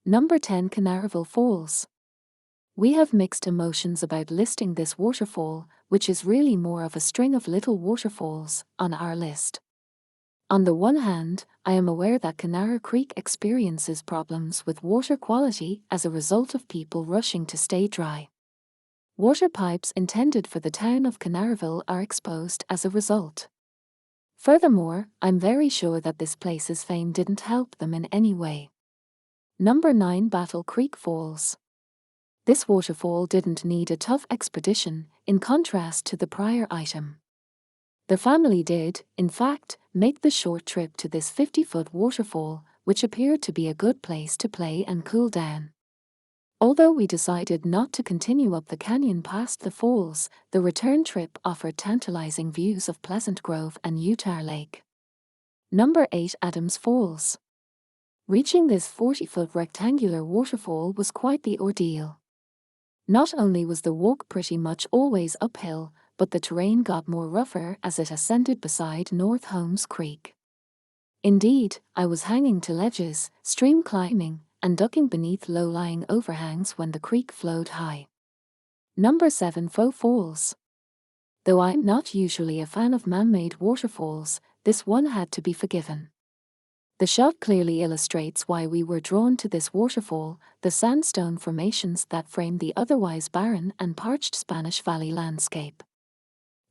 Number 10. Canaveral Falls. We have mixed emotions about listing this waterfall, which is really more of a string of little waterfalls, on our list. On the one hand, I am aware that Canara Creek experiences problems with water quality as a result of people rushing to stay dry. Water pipes intended for the town of Canaveral are exposed as a result. Furthermore, I'm very sure that this place's fame didn't help them in any way. Number 9. Battle Creek Falls. This waterfall didn't need a tough expedition, in contrast to the prior item. The family did, in fact, make the short trip to this 50-foot waterfall, which appeared to be a good place to play and cool down. Although we decided not to continue up the canyon past the falls, the return trip offered tantalizing views of Pleasant Grove and Utah Lake. Number 8. Adams Falls. Reaching this 40-foot rectangular waterfall was quite the ordeal. Not only was the walk pretty much always uphill, but the terrain got more rougher as it ascended beside North Holmes Creek. Indeed, I was hanging to ledges, stream climbing, and ducking beneath low-lying overhangs when the creek flowed high. Number 7. Faux Falls. Though I'm not usually a fan of man-made waterfalls, this one had to be forgiven. The shot clearly illustrates why we were drawn to this waterfall: the sandstone formations that frame the otherwise barren and parched Spanish Valley landscape.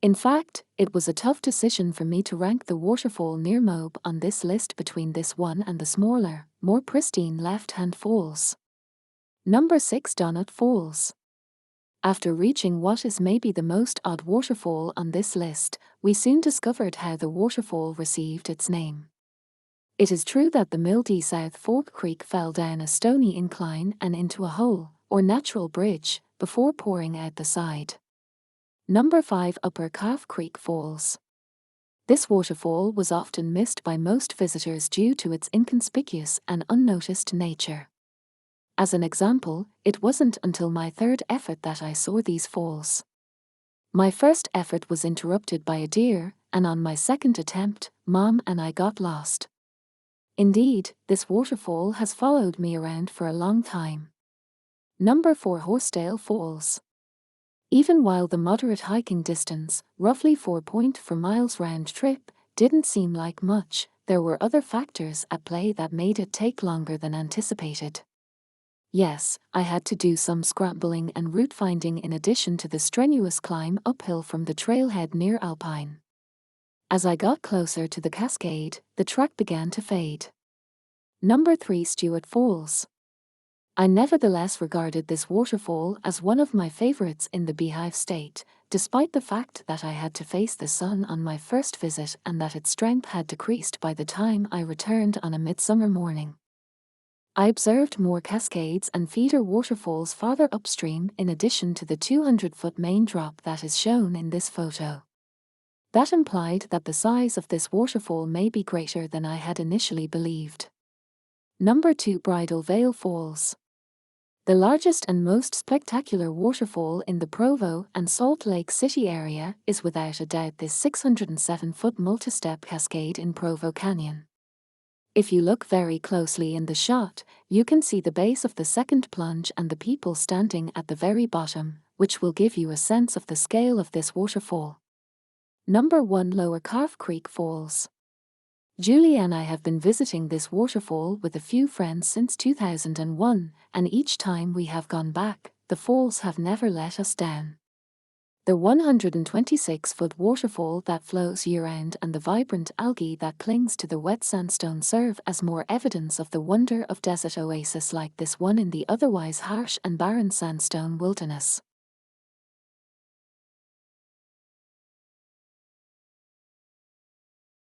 In fact, it was a tough decision for me to rank the waterfall near Moab on this list between this one and the smaller, more pristine left-hand falls. Number 6. Donut Falls. After reaching what is maybe the most odd waterfall on this list, we soon discovered how the waterfall received its name. It is true that the Mildy South Fork Creek fell down a stony incline and into a hole, or natural bridge, before pouring out the side. Number 5. Upper Calf Creek Falls. This waterfall was often missed by most visitors due to its inconspicuous and unnoticed nature. As an example, it wasn't until my third effort that I saw these falls. My first effort was interrupted by a deer, and on my second attempt, Mom and I got lost. Indeed, this waterfall has followed me around for a long time. Number 4. Horsedale Falls. Even while the moderate hiking distance, roughly 4.4 miles round trip, didn't seem like much, there were other factors at play that made it take longer than anticipated. Yes, I had to do some scrambling and route finding in addition to the strenuous climb uphill from the trailhead near Alpine. As I got closer to the cascade, the track began to fade. Number 3. Stewart Falls. I nevertheless regarded this waterfall as one of my favorites in the Beehive State, despite the fact that I had to face the sun on my first visit and that its strength had decreased by the time I returned on a midsummer morning. I observed more cascades and feeder waterfalls farther upstream in addition to the 200-foot main drop that is shown in this photo. That implied that the size of this waterfall may be greater than I had initially believed. Number 2. Bridal Veil Falls. The largest and most spectacular waterfall in the Provo and Salt Lake City area is without a doubt this 607-foot multi-step cascade in Provo Canyon. If you look very closely in the shot, you can see the base of the second plunge and the people standing at the very bottom, which will give you a sense of the scale of this waterfall. Number 1. Lower Calf Creek Falls. Julie and I have been visiting this waterfall with a few friends since 2001, and each time we have gone back, the falls have never let us down. The 126-foot waterfall that flows year-round and the vibrant algae that clings to the wet sandstone serve as more evidence of the wonder of desert oasis like this one in the otherwise harsh and barren sandstone wilderness.